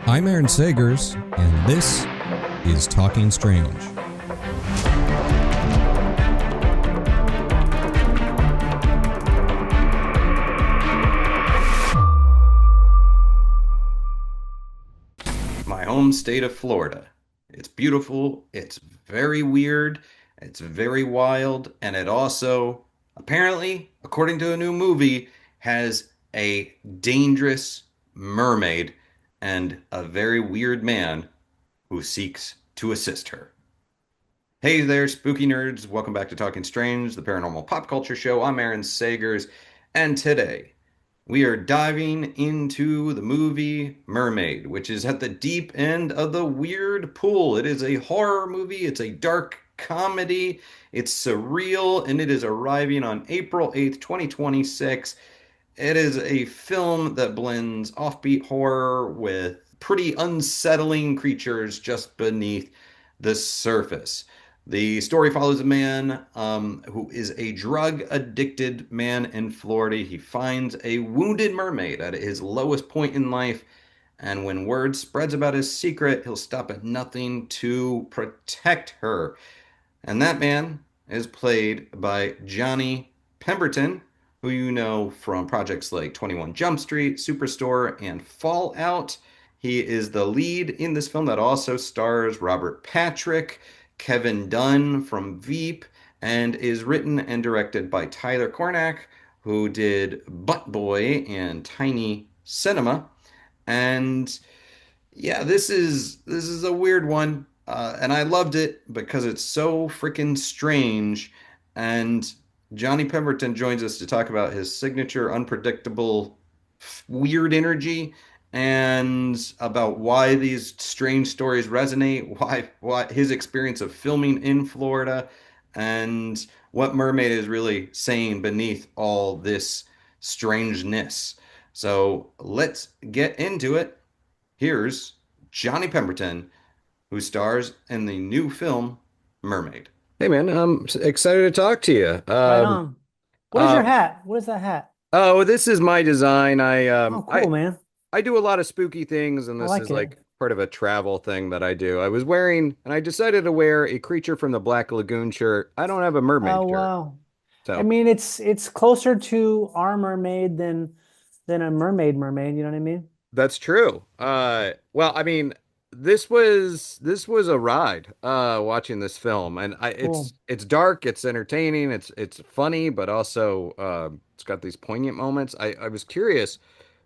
I'm Aaron Sagers, and this is Talking Strange. My home state of Florida. It's beautiful, it's very weird, it's very wild, and it also, apparently, according to a new movie, has a dangerous mermaid and a very weird man who seeks to assist her. Hey there, spooky nerds. Welcome back to Talking Strange, the paranormal pop culture show. I'm Aaron Sagers, and today we are diving into the movie Mermaid, which is at the deep end of the weird pool. It is a horror movie, it's a dark comedy, it's surreal, and it is arriving on April 8th, 2026. It is a film that blends offbeat horror with pretty unsettling creatures just beneath the surface. The story follows a man who is a drug addicted man in Florida. He finds a wounded mermaid at his lowest point in life. And when word spreads about his secret, he'll stop at nothing to protect her. And that man is played by Johnny Pemberton, who you know from projects like 21 Jump Street, Superstore, and Fallout. He is the lead in this film that also stars Robert Patrick, Kevin Dunn from Veep, and is written and directed by Tyler Cornack, who did Butt Boy and Tiny Cinema. And yeah, this is a weird one, and I loved it because it's so freaking strange. And Johnny Pemberton joins us to talk about his signature, unpredictable, weird energy, and about why these strange stories resonate, why his experience of filming in Florida, and what Mermaid is really saying beneath all this strangeness. So let's get into it. Here's Johnny Pemberton, who stars in the new film Mermaid. Hey man, I'm excited to talk to you. Right on. What is Uh, your hat? What is that hat? oh, this is my design. Oh, cool, man. I do a lot of spooky things, and I this like is it. like part of a travel thing that I do. I was wearing, and I decided to wear a Creature from the Black Lagoon shirt. I don't have a mermaid Oh, shirt, wow. I so mean, it's closer to our mermaid than a mermaid, you know what I mean? that's true. Well, I mean, this was a ride watching this film, and Cool. it's dark, it's entertaining, it's funny, but also it's got these poignant moments. I was curious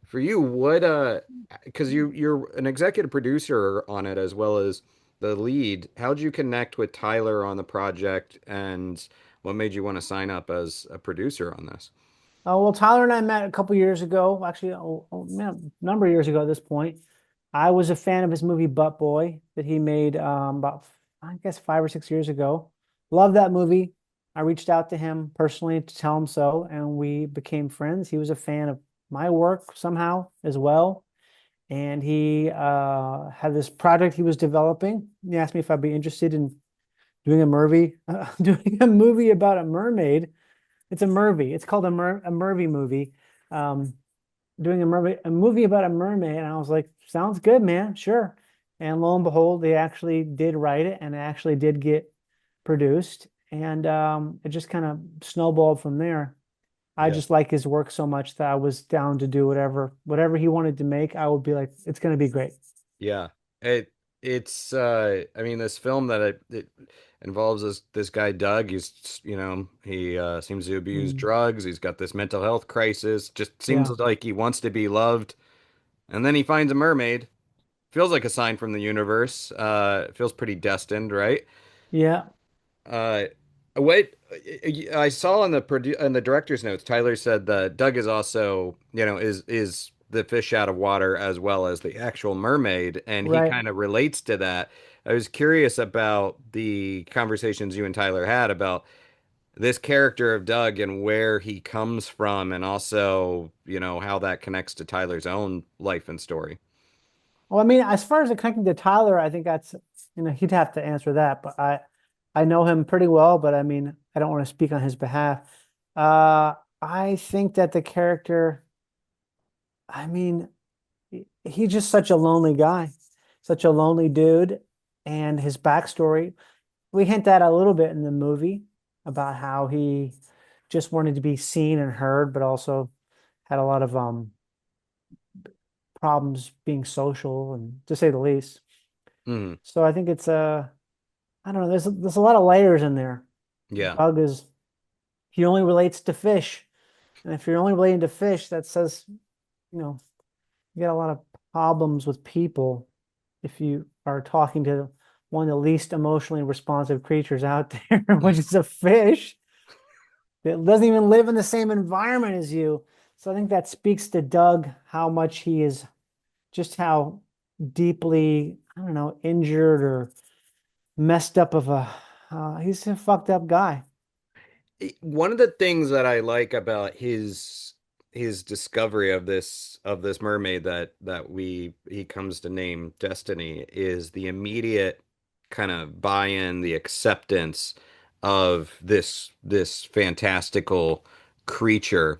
for you, what because you're an executive producer on it as well as the lead. How'd you connect with Tyler on the project, and what made you want to sign up as a producer on this? Oh, well, Tyler and I met a couple years ago. Actually, man, a number of years ago at this point. I was a fan of his movie Butt Boy that he made about, I guess, 5 or 6 years ago. Loved that movie. I reached out to him personally to tell him so, and we became friends. He was a fan of my work somehow as well. And he had this project he was developing. He asked me if I'd be interested in doing a doing a movie about a mermaid. It's a movie. It's called a Murphy movie. Um, Doing a movie about a mermaid, and I was like, sounds good, man, sure. And lo and behold, they actually did write it, and it actually did get produced, and it just kind of snowballed from there. I Yeah. just like his work so much that I was down to do whatever he wanted to make. I would be like, it's going to be great. Yeah. It's I mean, this film that it involves this guy Doug. He's, he seems to abuse Mm, drugs. He's got this mental health crisis. Just seems yeah, like he wants to be loved. And then he finds a mermaid. Feels like a sign from the universe. It feels pretty destined, right? yeah, Uh, what I saw in the director's notes, Tyler said that Doug is also, is the fish out of water as well as the actual mermaid, and he right. kind of relates to that. I was curious about the conversations you and Tyler had about this character of Doug and where he comes from, and also, how that connects to Tyler's own life and story. Well, I mean, as far as the connecting to Tyler, I think that's, he'd have to answer that, but I know him pretty well, but I mean, I don't want to speak on his behalf. I think that the character, I mean, he's just such a lonely guy, such a lonely dude, and his backstory. We hint at a little bit in the movie about how he just wanted to be seen and heard, but also had a lot of problems being social, and to say the least. Mhm. So I think it's I don't know. There's a lot of layers in there. Yeah. Doug is he only relates to fish, and if you're only relating to fish, that says you know you got a lot of problems with people if you are talking to one of the least emotionally responsive creatures out there, which is a fish that doesn't even live in the same environment as you. So I think that speaks to Doug, how much he is just how deeply, I don't know, injured or messed up of a, he's a fucked up guy. One of the things that I like about his discovery of this mermaid that we he comes to name Destiny is the immediate kind of buy-in, the acceptance of this fantastical creature.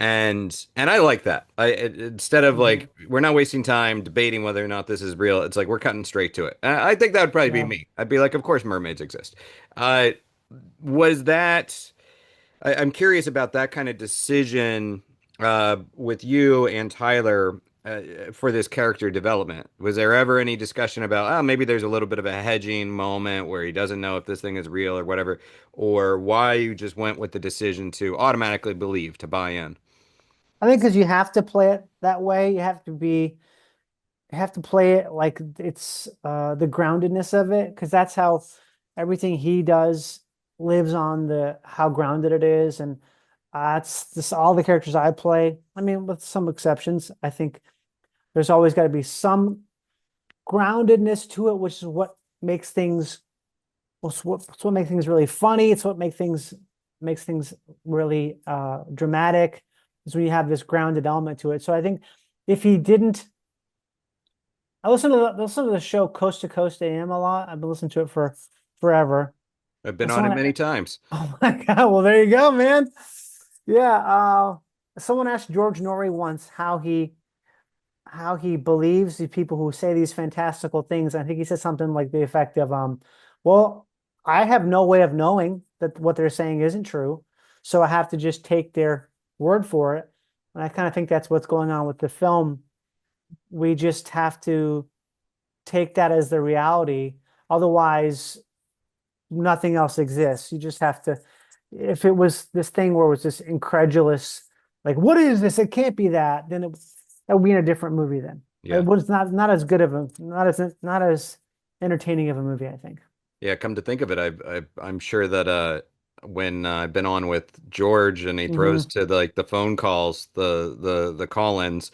And I like that. Instead of Mhm. like we're not wasting time debating whether or not this is real. It's like we're cutting straight to it. I think that would probably be Yeah. me. I'd be like, of course mermaids exist. Uh, was that I'm curious about that kind of decision with you and Tyler for this character development. Was there ever any discussion about, oh, maybe there's a little bit of a hedging moment where he doesn't know if this thing is real or whatever, or why you just went with the decision to automatically believe, to buy in? I think because you have to play it that way, you have to play it like it's the groundedness of it, because that's how everything he does lives on the how grounded it is. And it's this all the characters I play. I mean, with some exceptions, I think there's always got to be some groundedness to it, which is what makes things it's what makes things really funny. It's what makes things really dramatic, is when you have this grounded element to it. So I think if he didn't, listen to the show Coast to Coast AM a lot. I've been listening to it for forever. I've been And on it someone, many times. oh my God, well there you go, man. Yeah, someone asked George Norrie once how he believes the people who say these fantastical things. I think he said something like the effect of, well, I have no way of knowing that what they're saying isn't true, so I have to just take their word for it. And I kind of think that's what's going on with the film. We just have to take that as the reality. Otherwise, nothing else exists. You just have to, if it was this thing where it was this incredulous, like, what is this? It can't be that, then that would be in a different movie then. It Yeah. was not as good of a, not as entertaining of a movie, I think. Yeah, come to think of it, I'm sure that when I've been on with George and he throws Hmm. to like the phone calls, the call-ins,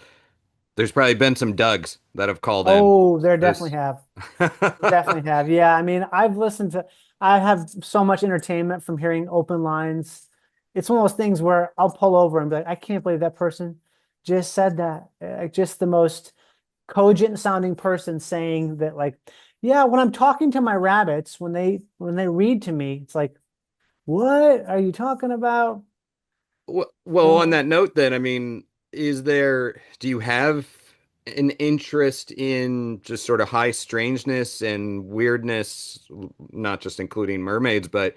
there's probably been some Dougs that have called in. Oh, there definitely There's have. Definitely have. Yeah, I mean, I have so much entertainment from hearing open lines. It's one of those things where I'll pull over and be like, I can't believe that person just said that. Just the most cogent sounding person saying that, like, yeah, when I'm talking to my rabbits, when they read to me, it's like, what are you talking about? Well, on Oh, that note, then, I mean, do you have an interest in just sort of high strangeness and weirdness, not just including mermaids, but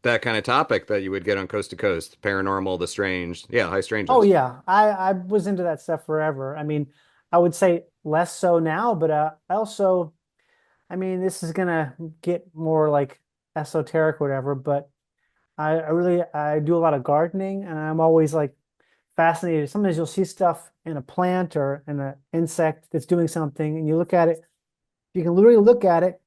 that kind of topic that you would get on Coast to Coast, paranormal, the strange, yeah, high oh strangeness. yeah, I was into that stuff forever. I mean, I would say less so now, but I also, I mean, this is gonna get more like esoteric or whatever, but I do a lot of gardening, and I'm always like fascinated. Sometimes you'll see stuff in a plant or in an insect that's doing something, and you look at it, you can literally look at it.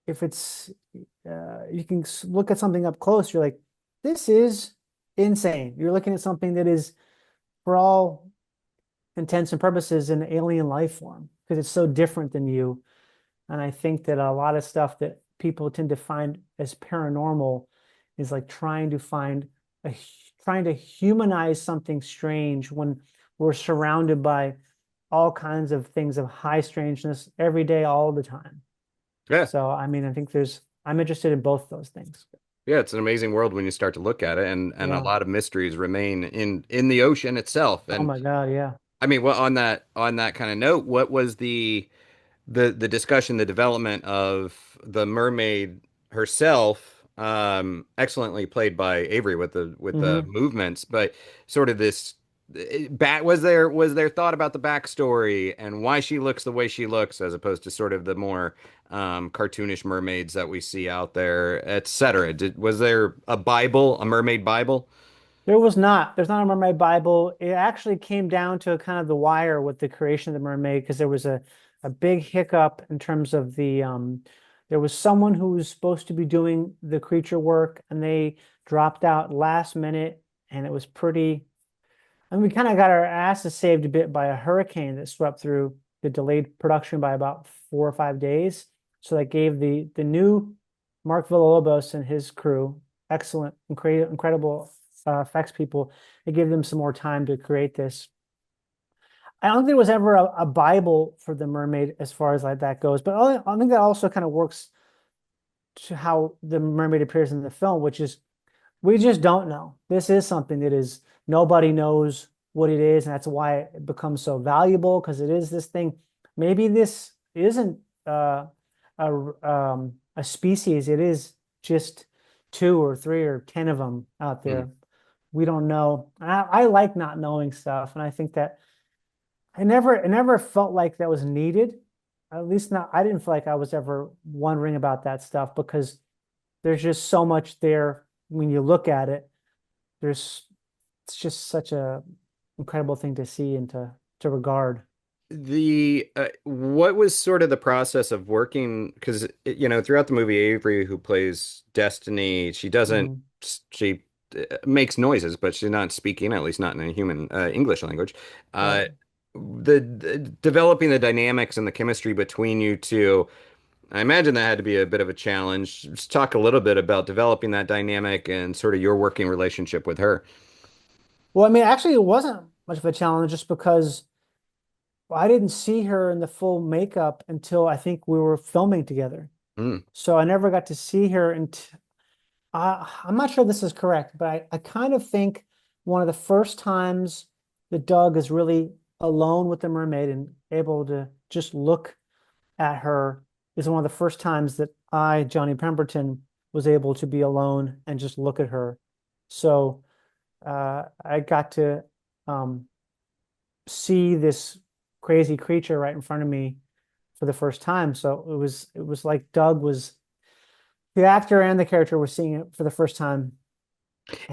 If it's you can look at something up close, you're like, this is insane. You're looking at something that is, for all intents and purposes, an alien life form, because it's so different than you. And I think that a lot of stuff that people tend to find as paranormal is like a trying to humanize something strange when we're surrounded by all kinds of things of high strangeness every day, all the time. Yeah. So, I mean, I'm interested in both those things. Yeah, it's an amazing world when you start to look at it, and a Yeah. lot of mysteries remain in the ocean itself. Oh And my God. Yeah. I mean, well, on that kind of note, what was the discussion, the development of the mermaid herself, excellently played by Avery with the Hmm. movements, but sort of this back was there thought about the backstory and why she looks the way she looks, as opposed to sort of the more cartoonish mermaids that we see out there, etc. Was there a Bible, a mermaid Bible? There was not. There's not a mermaid Bible. It actually came down to kind of the wire with the creation of the mermaid because there was a big hiccup in terms of there was someone who was supposed to be doing the creature work and they dropped out last minute and it was pretty, and we kind of got our asses saved a bit by a hurricane that swept through the delayed production by about 4 or 5 days. So that gave the new Mark Villalobos and his crew, excellent, incredible effects people. It gave them some more time to create this. I don't think there was ever a Bible for the mermaid as far as like that goes, but I think that also kind of works to how the mermaid appears in the film, which is we just don't know. This is something that is nobody knows what it is, and that's why it becomes so valuable because it is this thing. Maybe this isn't a species. It is just two or three or 10 of them out Hmm. there. We don't know. I like not knowing stuff, and I think that it never felt like that was needed. At least not. I didn't feel like I was ever wondering about that stuff because there's just so much there when you look at it. There's it's just such a incredible thing to see and to regard. The what was sort of the process of working? Because throughout the movie, Avery, who plays Destiny, she doesn't Mhm. she makes noises, but she's not speaking, at least not in a human English language. Right. The developing the dynamics and the chemistry between you two, I imagine that had to be a bit of a challenge. Just talk a little bit about developing that dynamic and sort of your working relationship with her. Well, I mean, actually, it wasn't much of a challenge just because I didn't see her in the full makeup until I think we were filming together. Mm, So I never got to see her until I'm not sure this is correct, but I kind of think one of the first times that Doug is really alone with the mermaid and able to just look at her is one of the first times that Johnny Pemberton, was able to be alone and just look at her. So I got to um, see this crazy creature right in front of me for the first time. So it was like Doug was the actor and the character were seeing it for the first time,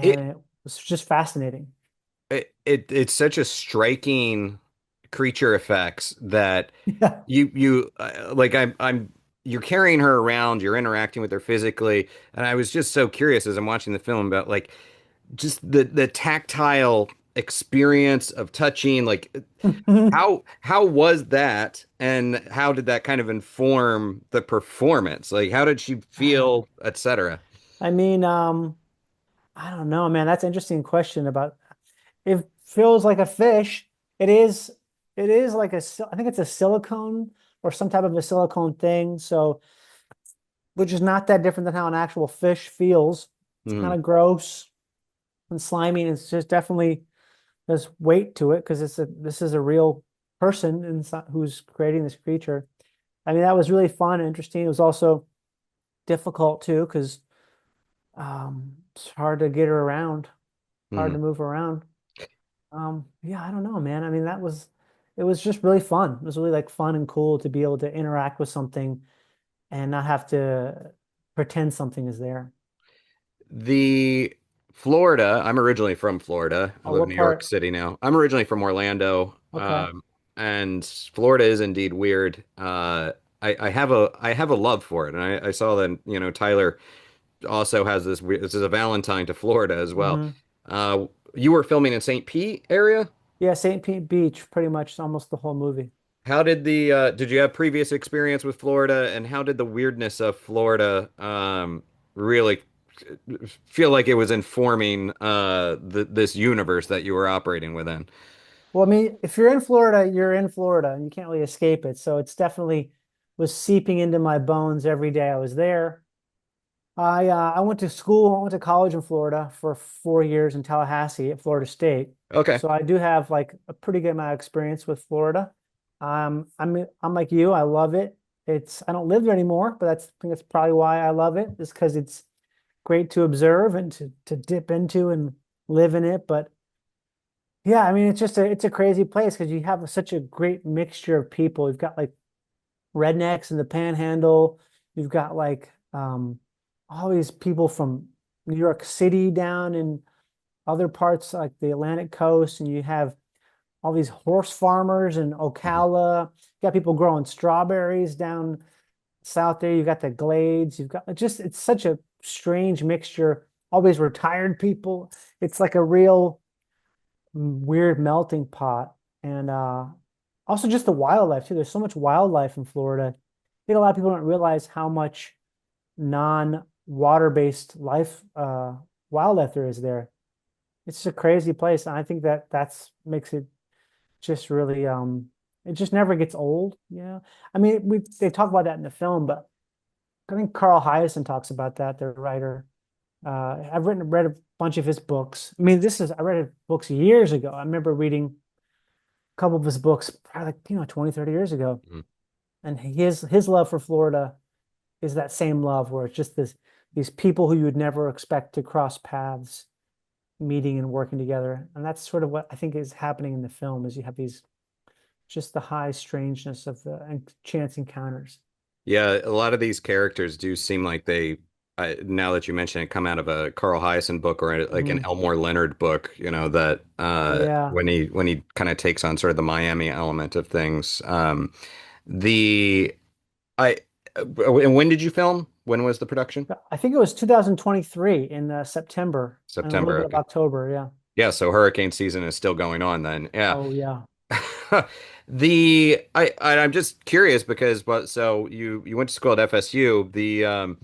it, and it was just fascinating. it's such a striking creature effects that Yeah. you like I'm you're carrying her around, you're interacting with her physically, and I was just so curious as I'm watching the film about like just the tactile experience of touching, like how was that, and how did that kind of inform the performance? Like how did she feel, etc. I mean, I don't know, man. That's an interesting question about it feels like a fish. It is it is like I think it's a silicone or some type of a silicone thing. So which is not that different than how an actual fish feels. It's kind Hmm. of gross and slimy. And it's just definitely there's weight to it because this is a real person inside who's creating this creature. I mean, that was really fun and interesting. It was also difficult too because it's hard to get her around, hard Hmm. to move around. Yeah, I don't know, man. I mean, it was just really fun. It was really like fun and cool to be able to interact with something and not have to pretend something is there. The Florida, I'm originally from Florida. I Oh, live in what New York part? City now. I'm originally from Orlando. Okay. And Florida is indeed weird. I have a love for it. And I saw that, Tyler also has this weird, this is a Valentine to Florida as well. Hmm. Uh, you were filming in St. Pete area? Yeah, St. Pete Beach, pretty much almost the whole movie. How did did you have previous experience with Florida, and how did the weirdness of Florida really feel like it was informing this universe that you were operating within? Well, I mean, if you're in Florida, you're in Florida and you can't really escape it. So it's definitely was seeping into my bones every day I was there. I went to school, I went to college in Florida for 4 years in Tallahassee at Florida State. Okay. So I do have like a pretty good amount of experience with Florida. I'm like you, I love it. I don't live there anymore, but I think that's probably why I love it, is because it's great to observe and to dip into and live in it. But yeah, I mean, it's a crazy place because you have such a great mixture of people. You've got like rednecks in the Panhandle. You've got like all these people from New York City down in other parts like the Atlantic coast, and you have all these horse farmers in Mhm. Ocala. You got people growing strawberries down south there. You've got the Glades. You've got it's such a strange mixture. Always retired people. It's like a real weird melting pot. And also just the wildlife too. There's so much wildlife in Florida. I think a lot of people don't realize how much non-water-based life wildlife there is there. It's just a crazy place. And I think that's makes it just really it just never gets old, you know. I mean, they talk about that in the film, but I think Carl Hiaasen talks about that, the writer. I've read a bunch of his books. I mean, I read his books years ago. I remember reading a couple of his books probably like, 20, 30 years ago. Mhm. And his love for Florida is that same love where it's just these people who you would never expect to cross paths, meeting and working together. And that's sort of what I think is happening in the film is you have these just the high strangeness of the chance encounters. Yeah, a lot of these characters do seem like now that you mention it, come out of a Carl Hiaasen book or like an Mhm. Elmore Leonard book, that Yeah. when he kind of takes on sort of the Miami element of things. The I and when did you film? When was the production? I think it was 2023 in September and a little September. bit of Okay. October. Yeah. Yeah, so hurricane season is still going on then. Yeah. Oh, yeah. I'm just curious because so you went to school at FSU,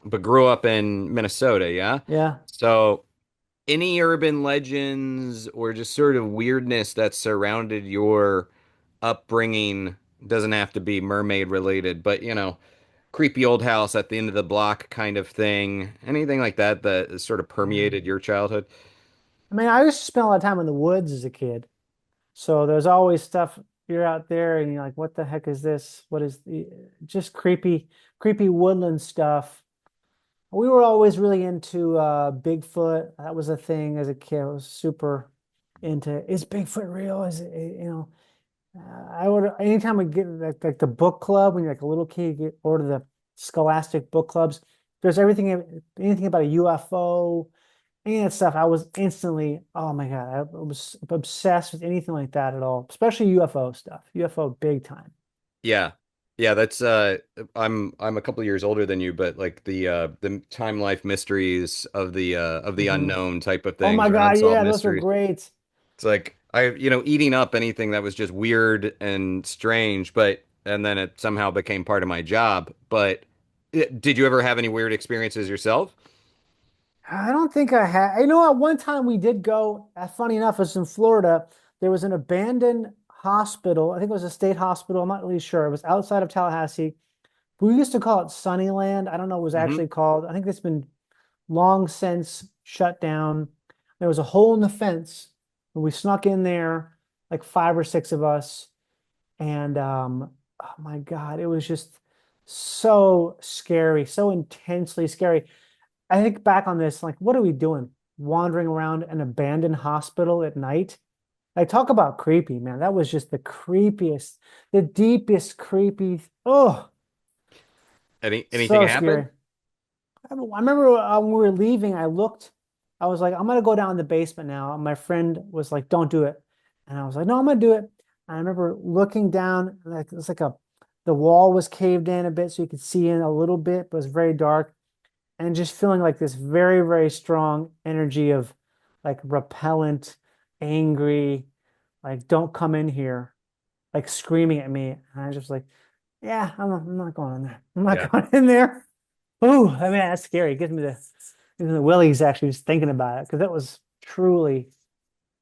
but grew up in Minnesota, yeah? Yeah. So any urban legends or just sort of weirdness that surrounded your upbringing doesn't have to be mermaid related, but creepy old house at the end of the block kind of thing. Anything like that that sort of Yeah. permeated your childhood? I mean, I used to spend a lot of time in the woods as a kid. So there's always stuff you're out there and you're like, what the heck is this? What is just creepy woodland stuff. We were always really into Bigfoot. That was a thing as a kid. I was super into, is Bigfoot real? Is it? I would anytime we get like the book club when you're like a little kid, you get order the Scholastic book clubs. There's anything about a UFO, any of that stuff. I was instantly, oh my God, I was obsessed with anything like that at all, especially UFO stuff. UFO big time. Yeah. Yeah, that's I'm a couple years older than you, but like the time life mysteries of the Hmm. unknown type of Oh things my or God, unsolved yeah, those are mysteries. great. It's like eating up anything that was just weird and strange, but and then it somehow became part of my job. But did you ever have any weird experiences yourself? I don't think I had. You know what? One time we did go. Funny enough, it's in Florida. There was an abandoned hospital. I think it was a state hospital. I'm not really sure. It was outside of Tallahassee. We used to call it Sunnyland. I don't know what it was Hmm. actually called. I think it's been long since shut down. There was a hole in the fence, and we snuck in there, like five or six of us. And oh my God, it was just so scary, so intensely scary. I think back on this, like, what are we doing? Wandering around an abandoned hospital at night? Like, talk about creepy, man. That was just the creepiest, the deepest creepy. Oh, Anything so happen? scary. I remember when we were leaving, I was like, I'm gonna go down in the basement now. And my friend was like, don't do it. And I was like, no, I'm gonna do it. And I remember looking down, like it was like the wall was caved in a bit so you could see in a little bit, but it was very dark. And just feeling like this very, very strong energy of like repellent, angry, like, don't come in here, like screaming at me. And I was just like, yeah, I'm not going in there. I'm not Yeah. going in there. Ooh, I mean, that's scary. It gives me the willies actually just thinking about it because that was truly,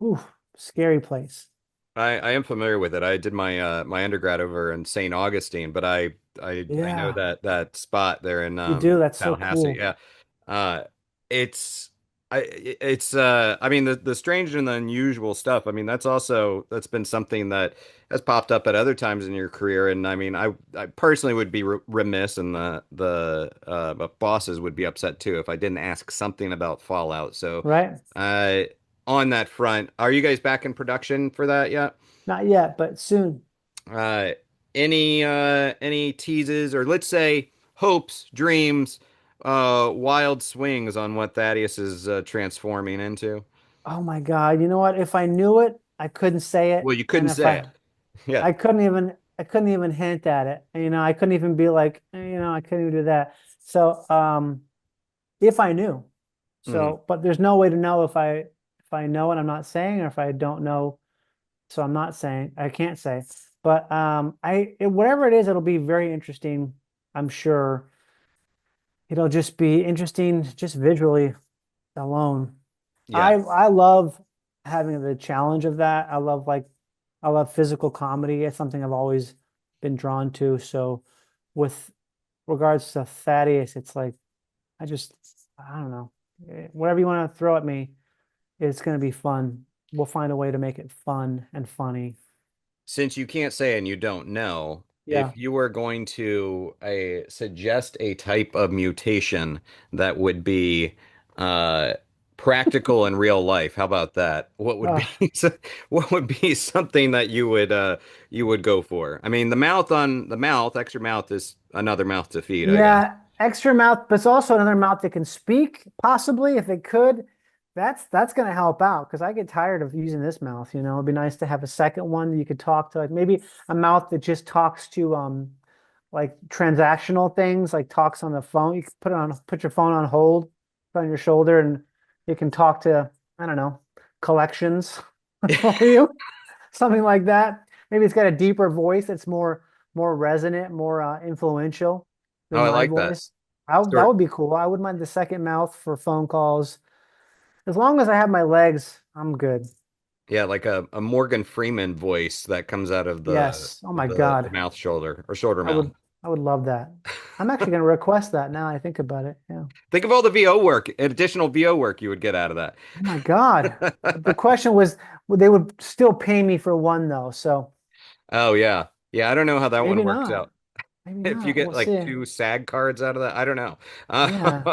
ooh, scary place. I am familiar with it. I did my undergrad over in St. Augustine, but I know Yeah, that spot there in you do. That's so Tallahassee. cool. Yeah. Uh it's I mean the strange and the unusual stuff. I mean that's been something that has popped up at other times in your career, and I mean I personally would be remiss, and the bosses would be upset too if I didn't ask something about Fallout. So Right? uh on that front, are you guys back in production for that yet? Not yet, but soon. Uh, any teases, or let's say hopes, dreams, wild swings on what Thaddeus is transforming into? Oh my God. You know what? If I knew it, I couldn't say it. Well, you And couldn't if say it. Yeah. I couldn't even hint at it. I couldn't even be like, I couldn't even do that. So, if I knew. Hmm. So, but there's no way to know if I know and I'm not saying, or if I don't know, so I'm not saying, I can't say. But whatever it is, it'll be very interesting. I'm sure it'll just be interesting just visually alone. Yeah. I love having the challenge of that. I love physical comedy. It's something I've always been drawn to. So with regards to Thaddeus, it's like I don't know. Whatever you want to throw at me, it's going to be fun. We'll find a way to make it fun and funny. Since you can't say and you don't know, Yeah. if you were going to suggest a type of mutation that would be uh, practical in real life, how about that? What would be Uh, what would be something that you would go for? I mean, the mouth, extra mouth is another mouth to feed, I guess. yeah, extra mouth, but it's also another mouth that can speak, possibly if it could. That's going to help out because I get tired of using this mouth. It'd be nice to have a second one that you could talk to, like maybe a mouth that just talks to like transactional things, like talks on the phone. You can put your phone on hold, put it on your shoulder, and it can talk to, I don't know, collections for you, something like that. Maybe it's got a deeper voice that's more resonant, more influential Oh, than I my like that. voice. That Sort would be cool. I wouldn't mind the second mouth for phone calls. As long as I have my legs, I'm good. Yeah, like a Morgan Freeman voice that comes out of Yes. Oh my the God. mouth shoulder or shoulder I mouth. would I would love that. I'm actually going to request that now I think about it. Yeah. Think of all the VO work, additional VO work you would get out of Oh my God. The that. question was, they would still pay me for one though. So Oh yeah. Yeah, I don't know how that one maybe works not. out. Maybe If you not. get We'll like see. two SAG cards out of that, I don't know. Yeah.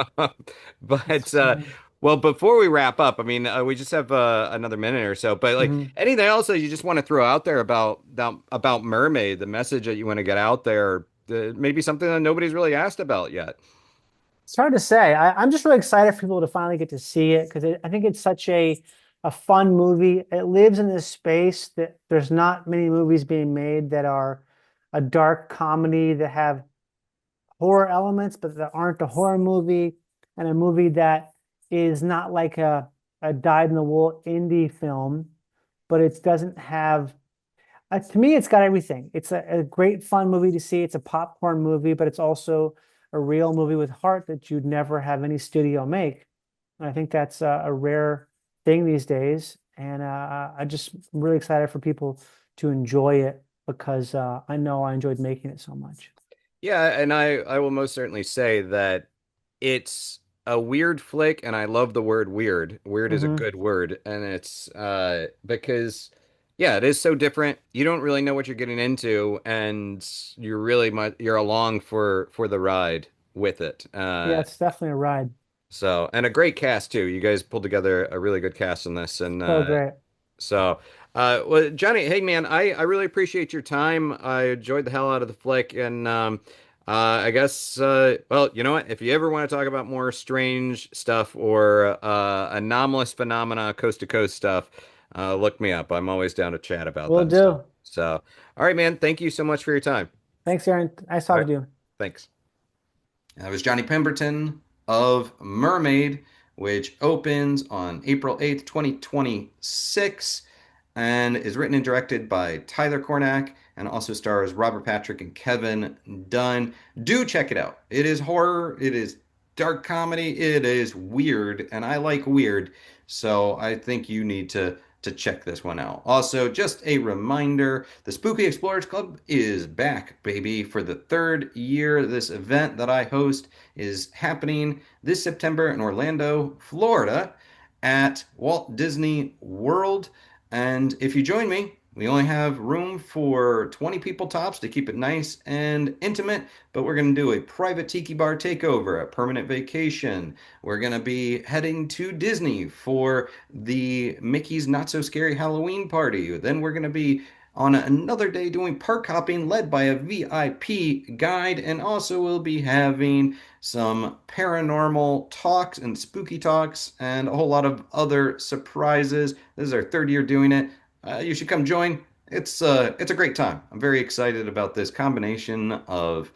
That's But funny. well, before we wrap up, I mean, we just have another minute or so. But like Mhm. anything else that you just want to throw out there about Mermaid, the message that you want to get out there, maybe something that nobody's really asked about yet. It's hard to say. I'm just really excited for people to finally get to see it because I think it's such a fun movie. It lives in this space that there's not many movies being made that are a dark comedy that have horror elements, but that aren't a horror movie, and a movie that is not like a dyed-in-the-wool indie film, but it doesn't have to me, it's got everything. It's a great fun movie to see. It's a popcorn movie, but it's also a real movie with heart that you'd never have any studio make. And I think that's a rare thing these days. And I'm really excited for people to enjoy it because I know I enjoyed making it so much. Yeah, and I will most certainly say that it's a weird flick, and I love the word weird. Weird is a Hmm. good word, and it's because yeah, it is so different. You don't really know what you're getting into, and you're along for the ride with it. Yeah, it's definitely a ride. So and a great cast too. You guys pulled together a really good cast in this, and So great. so, well, Johnny, hey man, I really appreciate your time. I enjoyed the hell out of the flick, and I guess, well, you know what? If you ever want to talk about more strange stuff or anomalous phenomena, coast to coast stuff, look me up. I'm always down to chat about Will that stuff. do. So, all right, man, thank you so much for your time. Thanks, Aaron. Nice All talking right, to you. thanks. That was Johnny Pemberton of Mermaid, which opens on April 8th, 2026, and is written and directed by Tyler Cornack and also stars Robert Patrick and Kevin Dunn. Do check it out. It is horror, it is dark comedy, it is weird, and I like weird, so I think you need to to check this one out. Also, just a reminder, the Spooky Explorers Club is back, baby, for the third year. This event that I host is happening this September in Orlando, Florida, at Walt Disney World. And if you join me, we only have room for 20 people tops to keep it nice and intimate, but we're going to do a private tiki bar takeover, a permanent vacation. We're going to be heading to Disney for the Mickey's Not So Scary Halloween party. Then we're going to be on another day doing park hopping led by a VIP guide, and also we'll be having some paranormal talks and spooky talks and a whole lot of other surprises. This is our third year doing it. You should come join. It's a great time. I'm very excited about this combination of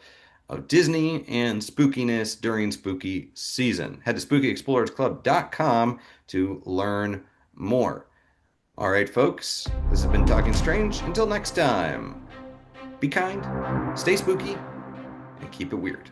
Disney and spookiness during spooky season. Head to spookyexplorersclub.com to learn more. All right, folks, this has been Talking Strange. Until next time, be kind, stay spooky, and keep it weird.